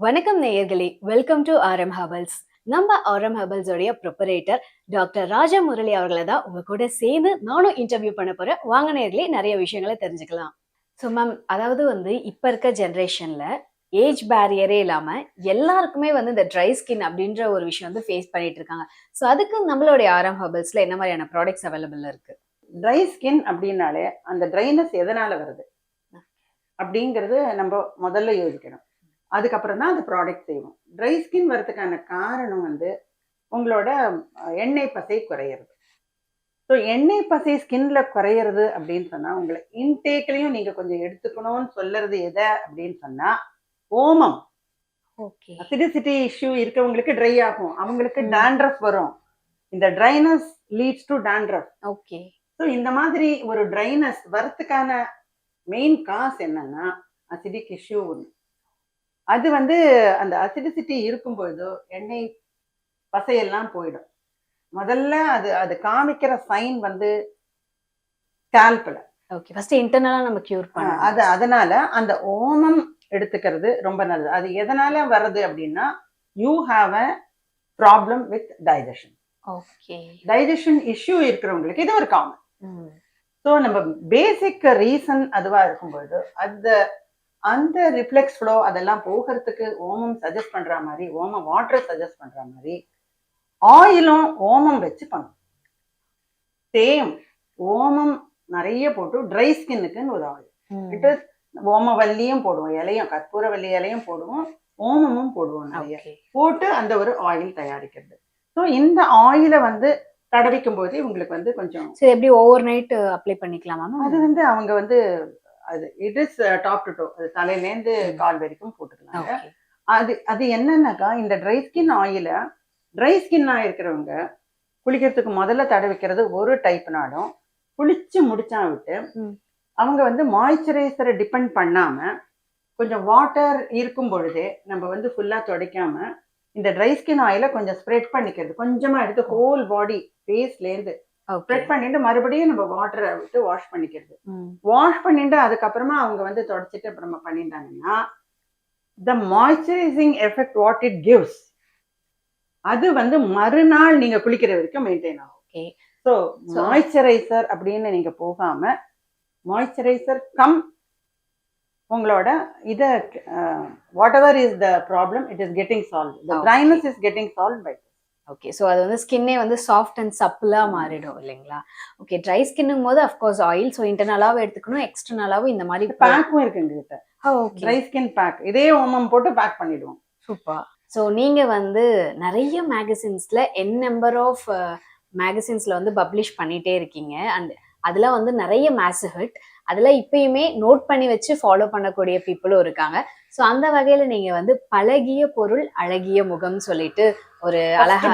வணக்கம் நேயர்களே, welcome to RM herbals. நம்ம ஆர்எம் ஹெர்பல்ஸ் உடைய ப்ரொப்பரேட்டர் டாக்டர் ராஜா முரளி அவர்களை தான் உங்க கூட சேர்ந்து நானும் இன்டர்வியூ பண்ண போறேன். வாங்க நேயர்களே, நிறைய விஷயங்களை தெரிஞ்சுக்கலாம். ஸோ மேம், அதாவது இப்ப இருக்க ஜென்ரேஷன்ல ஏஜ் பேரியரே இல்லாம எல்லாருக்குமே இந்த ட்ரை ஸ்கின் அப்படின்ற ஒரு விஷயம் ஃபேஸ் பண்ணிட்டு இருக்காங்க. ஸோ அதுக்கு நம்மளுடைய ஆர்எம் ஹெர்பல்ஸ்ல என்ன மாதிரியான ப்ராடக்ட்ஸ் அவைலபிள் இருக்கு? ட்ரை ஸ்கின் அப்படின்னாலே அந்த ட்ரைனஸ் எதனால வருது அப்படிங்கிறது நம்ம முதல்ல யோசிக்கணும். அதுக்கப்புறம் தான் அந்த ப்ராடக்ட் செய்வோம். ட்ரை ஸ்கின் வரதுக்கான காரணம் உங்களோட எண்ணெய் பசை குறையிறது. ஸோ எண்ணெய் பசை ஸ்கின்ல குறையிறது அப்படின்னு சொன்னா உங்களை இன்டேக்லையும் நீங்க கொஞ்சம் எடுத்துக்கணும்னு சொல்றது எதை அப்படின்னு சொன்னா ஓமம். ஓகே. அசிடிசிட்டி இஷ்யூ இருக்கவங்களுக்கு ட்ரை ஆகும், அவங்களுக்கு டாண்ட்ரஃப் வரும். இந்த dryness leads to dandruff. Okay. So இந்த மாதிரி ஒரு ட்ரைனஸ் வரதுக்கான மெயின் காஸ் என்னன்னா அசிடிக் இஷ்யூ ஒன்று. அது அந்த அசிடிசிட்டி இருக்கும்பொழுது எண்ணெய் பசையெல்லாம் போயிடும். முதல்ல அது காமிக்கிற சைன் ஸ்கேல்ப்ல. ஓகே, ஃபர்ஸ்ட் இன்டர்னலா நம்ம கியூர் பண்ணணும். அதனால அந்த ஓமம் எடுத்துக்கிறது ரொம்ப நல்லது. அது எதனால வருது அப்படின்னா you have a problem with digestion. Okay. Digestion issue இருக்கிறவங்களுக்கு இது ஒரு காமன். ஸோ நம்ம பேசிக் ரீசன் அதுவா இருக்கும்பொழுது அந்த ரிஃப்ளெக்ஸ் ஃப்ளோ அதெல்லாம் போகிறதுக்கு ஓமம் சஜஸ்ட் பண்ற மாதிரி, ஓமம் வாட்டர் சஜஸ்ட் பண்ற மாதிரி ஆயிலும் ஓமம் வச்சு பண்ணும். சேம் ஓமம் நிறைய போட்டு ட்ரை ஸ்கின்னுக்குன்னு ஒரு ஆயில், ஓமவல்லியும் போடுவோம், இலையும் கற்பூரவல்லி இலையும் போடுவோம், ஓமமும் போடுவோம், நிறைய போட்டு அந்த ஒரு ஆயில் தயாரிக்கிறது. ஸோ இந்த ஆயிலை தடவிக்கும் போது உங்களுக்கு கொஞ்சம் எப்படி ஓவர் நைட் அப்ளை பண்ணிக்கலாமா? அது அவங்க அது it is top to to, அது தலையிலேருந்து கால் வரைக்கும் போட்டுக்கலாம். அது என்னன்னாக்கா இந்த ட்ரை ஸ்கின் ஆயில ட்ரை ஸ்கின்னா இருக்கிறவங்க குளிக்கிறதுக்கு முதல்ல தடவிக்கிறது ஒரு டைப்னாலும் குளிச்சு முடிச்சா விட்டு அவங்க மாய்ஸ்சரைசரை டிபெண்ட் பண்ணாம கொஞ்சம் வாட்டர் இருக்கும் பொழுதே நம்ம ஃபுல்லா துடைக்காம இந்த ட்ரை ஸ்கின் ஆயில கொஞ்சம் ஸ்ப்ரெட் பண்ணிக்கிறது. கொஞ்சமா எடுத்து ஹோல் பாடி ஃபேஸ்லேருந்து ஸ்ப்ரெட் பண்ணிட்டு மறுபடியும் நம்ம வாட்டரை விட்டு வாஷ் பண்ணிக்கிறது. வாஷ் பண்ணிட்டு அதுக்கப்புறமா அவங்க தொடச்சிட்டு அப்புறமா பண்ணிட்டாங்கன்னா the moisturising effect what it gives அது மறுநாள் நீங்க குளிக்கிற வரைக்கும் மெயின்டைன் ஆகும். ஸோ மாய்ஸ்சரைசர் அப்படின்னு நீங்க போகாம மாய்ஸ்சரைசர் கம் உங்களோட இத whatever is the problem it is getting solve. The dryness is getting solve by. Okay. So அது ஸ்கின்னே சாஃப்ட் அண்ட் சப்பிளாக மாறிடும் இல்லைங்களா? ஓகே. ட்ரை ஸ்கின்னும் போது அஃப்கோர்ஸ் ஆயில், ஸோ இன்டர்னலாகவும் எடுத்துக்கணும், எக்ஸ்டர்னலாகவும் இந்த மாதிரி பேக்கும் இருக்கு எங்ககிட்ட. ட்ரை ஸ்கின் பேக், இதே ஓமம் போட்டு பேக் பண்ணிடுவோம். சூப்பர். ஸோ நீங்கள் நிறைய மேகசின்ஸில் நம்பர் ஆஃப் மேகசின்ஸில் பப்ளிஷ் பண்ணிகிட்டே இருக்கீங்க. அண்ட் அதில் நிறைய மேசிவ் ஹிட், அதில் இப்பயுமே நோட் பண்ணி வச்சு ஃபாலோ பண்ணக்கூடிய பீப்புளும் இருக்காங்க. ஸோ அந்த வகையில் நீங்கள் பழகிய பொருள் அழகிய முகம் சொல்லிட்டு ஒரு அழகா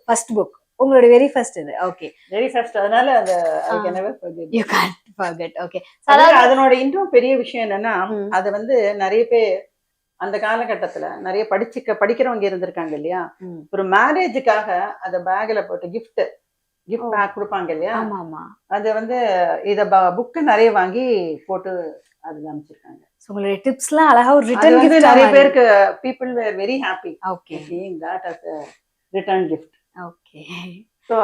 ஃபர்ஸ்ட் புக், உங்களோட வெரி ஃபர்ஸ்ட் இது. Okay, very first. அதனால அந்த I can never forget. You can't forget. Okay. அதனோட இன்னும் பெரிய விஷயம் என்னன்னா அது நிறைய பேர் அந்த காலகட்டத்துல நிறைய படிக்கிறவங்க இருந்திருக்காங்க இல்லையா, ஒரு மேரேஜுக்காக அத பேக்ல போட்டு கிஃப்ட் பேக் கொடுப்பாங்க இல்லையா, அது இத புக்கு நிறைய வாங்கி போட்டு அது அமைச்சிருக்காங்க. உங்களுடைய டிப்ஸ்லாம் அழகா ஒரு ரிட்டர்ன் கிஃப்ட் நிறைய பேருக்கு people were very happy. Okay. Seeing that as a return gift. Okay. So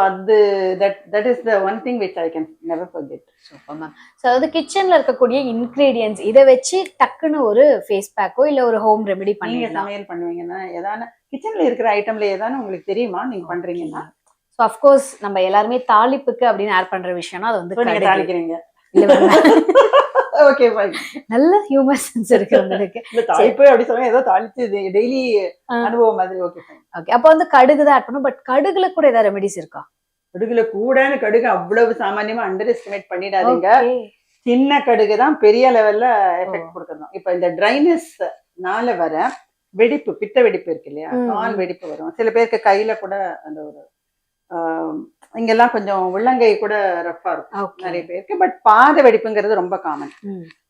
that is the one thing which I can never forget. Super ma'am. So அது கிச்சன்ல இருக்கக்கூடிய இன்கிரீடியன்ஸ் இதை வச்சு டக்குன்னு ஒரு ஃபேஸ் பேக்கோ இல்ல ஒரு ஹோம் ரெமெடி நீங்க சமையல் பண்ணுவீங்கன்னா ஏதான கிச்சன்ல இருக்கிற ஐட்டம்ல ஏதான உங்களுக்கு தெரியுமா நீங்க பண்றீங்கன்னா? ஸோ அஃப்கோர்ஸ் நம்ம எல்லாருமே தாளிப்புக்கு அப்படின்னு ஆட் பண்ற விஷயம்னா அது நீங்க தாளிக்கிறீங்க. Okay fine. நல்ல ஹியூமர் சென்ஸ் இருக்கு உங்களுக்கு. இல்ல தாளிப்பு அப்படி சொன்னா ஏதோ தாளிச்சு டெய்லி அனுபவம் மாதிரி. Okay fine. ஓகே. அப்ப கடுகு தான் ஆட் பண்ணும். பட் கடுகுல கூட ஏதாவது ரெமெடிஸ் இருக்கா? கடுகுல கூடன்னு கடுகு அவ்வளவு சாமானியமா அண்டர் எஸ்டிமேட் பண்ணிடாதீங்க. சின்ன கடுகு தான் பெரிய லெவல்ல எஃபெக்ட் கொடுக்கணும். இப்ப இந்த ட்ரைனஸ்னால வர வெடிப்பு, பித்த வெடிப்பு இருக்கு இல்லையா, கால் வெடிப்பு வரும். சில பேருக்கு கையில கூட அந்த ஒரு இங்கெல்லாம் கொஞ்சம் உள்ளங்கை கூட ரஃபா இருக்கும் நிறைய பேருக்கு. பட் பாத வெடிப்புங்கிறது ரொம்ப காமன்.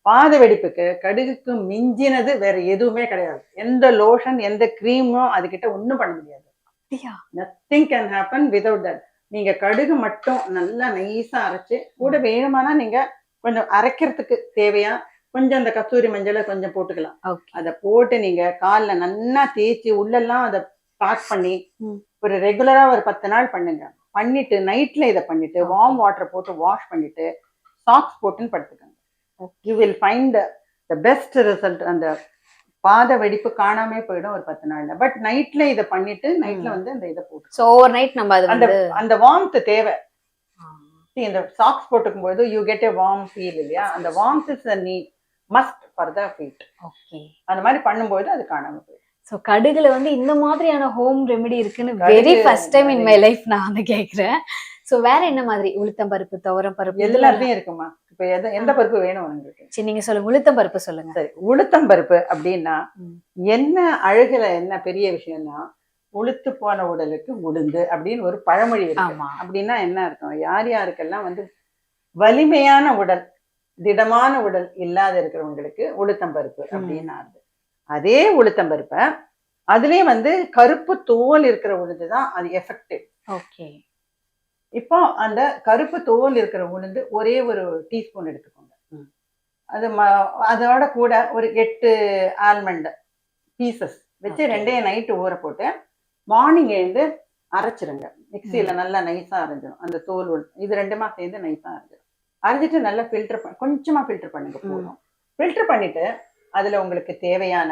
பாத வெடிப்புக்கு கடுகுக்கு மிஞ்சினது வேற எதுவுமே கிடையாது. எந்த லோஷன் எந்த கிரீமும் அதுகிட்ட ஒன்றும் பண்ண முடியாது. Nothing can happen without that. நீங்க கடுகு மட்டும் நல்லா நைஸா அரைச்சு கூட வேணுமானா நீங்க கொஞ்சம் அரைக்கிறதுக்கு தேவையா கொஞ்சம் அந்த கஸ்தூரி மஞ்சளை கொஞ்சம் போட்டுக்கலாம். ஓகே. அதை போட்டு நீங்க கால்ல நல்லா தேய்ச்சி உள்ளெல்லாம் அதை பேக் பண்ணி ஒரு ரெகுலரா ஒரு 10 நாள் பண்ணுங்க. பண்ணிட்டு நைட்ல இதை பண்ணிட்டு வார்ம் வாட்டர் போட்டு வாஷ் பண்ணிட்டு சாக்ஸ் போட்டுன்னு படுத்துக்கோங்க. You will find the best result. அந்த பாத வெடிப்பு காணாமே போயிடும் ஒரு 10 நாள்ல. பட் நைட்ல இதை பண்ணிட்டு நைட்ல வந்து அந்த இதை போட்டு சோ ஓவர் நைட் நம்ம அந்த அந்த வார்ம்த் தேவை. இந்த சாக்ஸ் போட்டுக்கும் போது you get a warm feel இல்லையா? அந்த warmth is a need must for the feet. Okay. அந்த மாதிரி பண்ணும்போது அது காணாம போயிடும். சோ கடுகுல வந்து இந்த மாதிரியான ஹோம் ரெமெடி இருக்குன்னு very first time in my life நான் வந்து கேக்குறேன். சோ வேற என்ன மாதிரி? உளுத்தம் பருப்பு, துவரம் பருப்பு எல்லாத்தையும் இருக்குமா? இப்ப எந்த பருப்பு வேணும் உங்களுக்கு? சரி, நீங்க சொல்லுங்க. உளுத்தம் பருப்பு சொல்லுங்க. சரி, உளுத்தம் பருப்பு அப்படின்னா என்ன அழகுல என்ன பெரிய விஷயம்னா, உளுத்து போன உடலுக்கு உளுந்து அப்படின்னு ஒரு பழமொழி இருக்கு. அப்படின்னா என்ன அர்த்தம்? யார் யாருக்கெல்லாம் வந்து வலிமையான உடல், திடமான உடல் இல்லாத இருக்கிறவங்களுக்கு உளுத்தம் பருப்பு அப்படின்னு ஆகுது. அதே உளுத்தம் பருப்பை அதுலயே வந்து கருப்பு தோல் இருக்கிற உளுந்துதான் அது எஃபெக்டிவ். ஓகே. இப்போ அந்த கருப்பு தோல் இருக்கிற உளுந்து ஒரே ஒரு டீஸ்பூன் எடுத்துக்கோங்க. அது அதோட கூட ஒரு 8 ஆல்மண்ட் பீசஸ் வச்சு 2 நைட்டு ஊற போட்டு மார்னிங் எழுந்து அரைச்சிருங்க. மிக்சியில நல்லா நைஸா அரைஞ்சிடும். அந்த தோல் இது 2மா சேர்ந்து நைஸா அரைஞ்சிடும். அரைஞ்சிட்டு நல்லா கொஞ்சமா ஃபில்டர் பண்ணுங்க போதும். ஃபில்டர் பண்ணிட்டு அதுல உங்களுக்கு தேவையான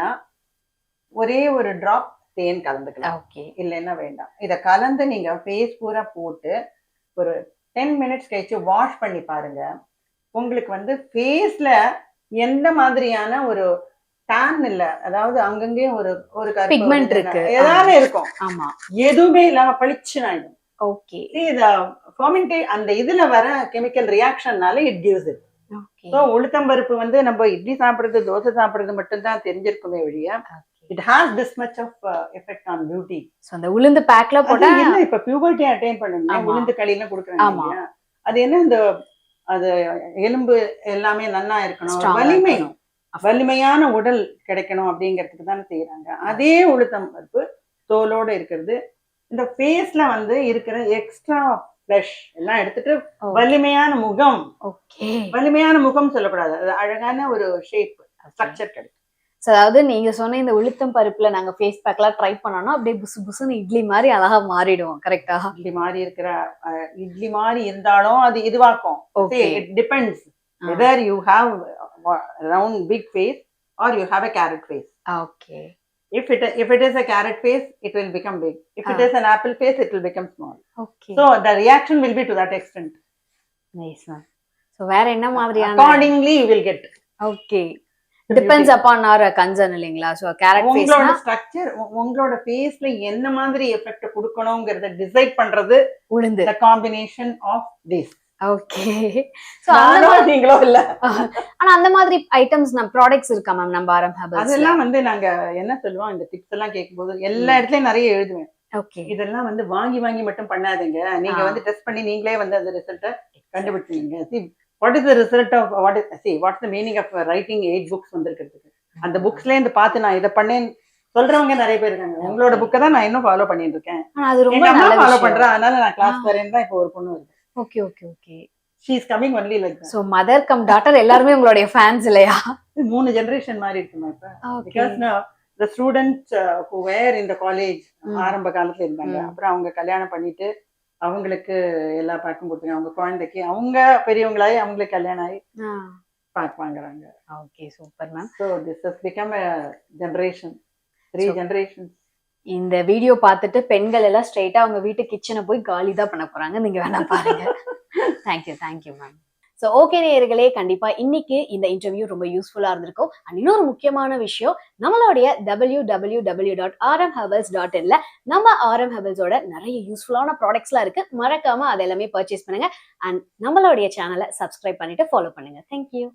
ஒரே ஒரு டிராப் தேன் கலந்துக்கலாம். இல்லைன்னா வேண்டாம். இதை கலந்து நீங்க ஃபேஸ் பூரா போட்டு ஒரு 10 மினிட்ஸ் கழிச்சு வாஷ் பண்ணி பாருங்க. உங்களுக்கு வந்து ஃபேஸ்ல எந்த மாதிரியான ஒரு டேன் இல்ல, அதாவது அங்கங்கே ஒரு பிக்மெண்ட் இருக்கு ஏதாவது இருக்கும். ஆமா, எதுவுமே இல்லாம பளிச்சுன்னு ஆயிடும். ஓகே. இத ஃபெர்மெண்டேட் அந்த இதுல வர கெமிக்கல் ரியாக்ஷன்னால இட் கிவ்ஸ் இட். சோ உளுத்தம் பருப்பு வந்து நம்ம இட்லி சாப்பிடுறது, தோசை சாப்பிடுறது மட்டும் தான் தெரிஞ்சிருக்குமே ஒழிய it has this much of effect on beauty. So அந்த உளுந்து பேக்ல போட்டா என்ன இப்ப பியூபர்ட்டி அட்டைன் பண்ணுங்க, உளுந்து களியில கொடுக்குறாங்க. அது என்ன இந்த அது எலும்பு எல்லாமே நன்னா இருக்கணும், வலிமையான உடல் கிடைக்கணும் அப்படிங்கிறதுக்கு தானே செய்யறாங்க. அதே உளுத்தம் பருப்பு தோலோட இருக்கிறது இந்த ஃபேஸ்ல வந்து இருக்கிற எக்ஸ்ட்ரா ஃப்ளஷ் எல்லாம் எடுத்துட்டு வலிமையான முகம். வலிமையான முகம் சொல்லக்கூடாது, அது அழகான ஒரு ஷேப் ஸ்ட்ரக்சர் கிடைக்கும். அதாவது நீங்க சொன்ன இந்த உளுத்தம் பருப்புல நாங்க ஃபேஸ் பேக்லாம் ட்ரை பண்ணோம்னா அப்படியே புசு புசுன்னு இட்லி மாதிரி அழகா மாறிடுவோம். கரெக்டா? இட்லி மாதிரி இருக்கிற இட்லி மாதிரி இருந்தாலும் அது இதுவாக்கும். It depends whether you have round big face or you have a carrot face. Okay. If it is a carrot face, it will become big. If it is an apple face, it will become small. Okay. So the reaction will be to that extent. Nice ma'am. So வேற என்ன மாதிரியான accordingly you will get. Okay. Depends upon our concern இல்லீங்களா? So carrot face உங்களோட structure, உங்களோட ஃபேஸ்ல என்ன மாதிரி effect கொடுக்கணும்ங்கறத decide பண்றது உளுந்து. The combination of this. Okay. So அந்த நீங்களோ இல்ல, ஆனா அந்த மாதிரி ஐட்டம்ஸ் நம்ம ப்ராடக்ட்ஸ் இருக்கா மேம் நம்ம ஆரம் ஹெர்பல்ஸ்? அதெல்லாம் வந்து நாங்க என்ன சொல்லுவோம், இந்த டிப்ஸ் எல்லாம் கேட்கும்போது எல்லா இடத்துலயும் நிறைய எழுதுவேன். ஓகே. இதெல்லாம் வந்து வாங்கி மட்டும் பண்ணாதீங்க, நீங்க வந்து டெஸ்ட் பண்ணி நீங்களே வந்து அந்த ரிசல்ட்டை கண்டுபிடிச்சீங்க. See what is the result of what's the meaning of writing 8 books வந்திருக்கிறதுக்கு? அந்த புக்ஸ்ல இருந்து பார்த்து நான் இதை பண்ணேன் சொல்றவங்க நிறைய பேர் இருக்காங்க. உங்களோட புக்கை தான் நான் இன்னும் ஃபாலோ பண்ணிட்டு இருக்கேன். அது ரொம்ப நல்ல ஃபாலோ பண்றேன், அதனால நான் கிளாஸ் வரேன் தான். இப்போ ஒரு பொண்ணு வருது. Okay okay okay. she is coming only like that. So mother cum daughter எல்லாரும் உங்களுடைய ஃபேன்ஸ் இல்லையா? 3 ஜெனரேஷன் மாதிரி இருக்குமா இப்ப? Because now the students who were in the college ஆரம்ப காலத்துல இருந்தாங்க, அப்புறம் அவங்க கல்யாணம் பண்ணிட்டு அவங்களுக்கு எல்லா பேக்கும் கொடுத்தாங்க. அவங்க குழந்தைக்கு அவங்க பெரியவங்களாயி அவங்களுக்கு கல்யாணம் ஆகி பேக் வாங்குறாங்க. Okay, super ma'am. So this has become a generation, 3 generations. இந்த வீடியோ பார்த்துட்டு பெண்கள் எல்லாம் ஸ்ட்ரெயிட்டா அவங்க வீட்டு கிச்சனை போய் காலி தான் பண்ண போறாங்க. நீங்க வேணா பாருங்க. Thank you ma'am. ஸோ ஓகே நேயர்களே, கண்டிப்பா இன்னைக்கு இந்த இன்டர்வியூ ரொம்ப யூஸ்ஃபுல்லா இருந்திருக்கும். அண்ட் இன்னொரு முக்கியமான விஷயம், நம்மளுடைய www.rmherbals.in நம்ம ஆரம் ஹெர்பல்ஸோட நிறைய யூஸ்ஃபுல்லான ப்ராடக்ட்ஸ்லாம் இருக்கு. மறக்காம அதை எல்லாமே பர்ச்சேஸ் பண்ணுங்க. அண்ட் நம்மளுடைய சேனலை சப்ஸ்கிரைப் பண்ணிட்டு ஃபாலோ பண்ணுங்க. தேங்க்யூ.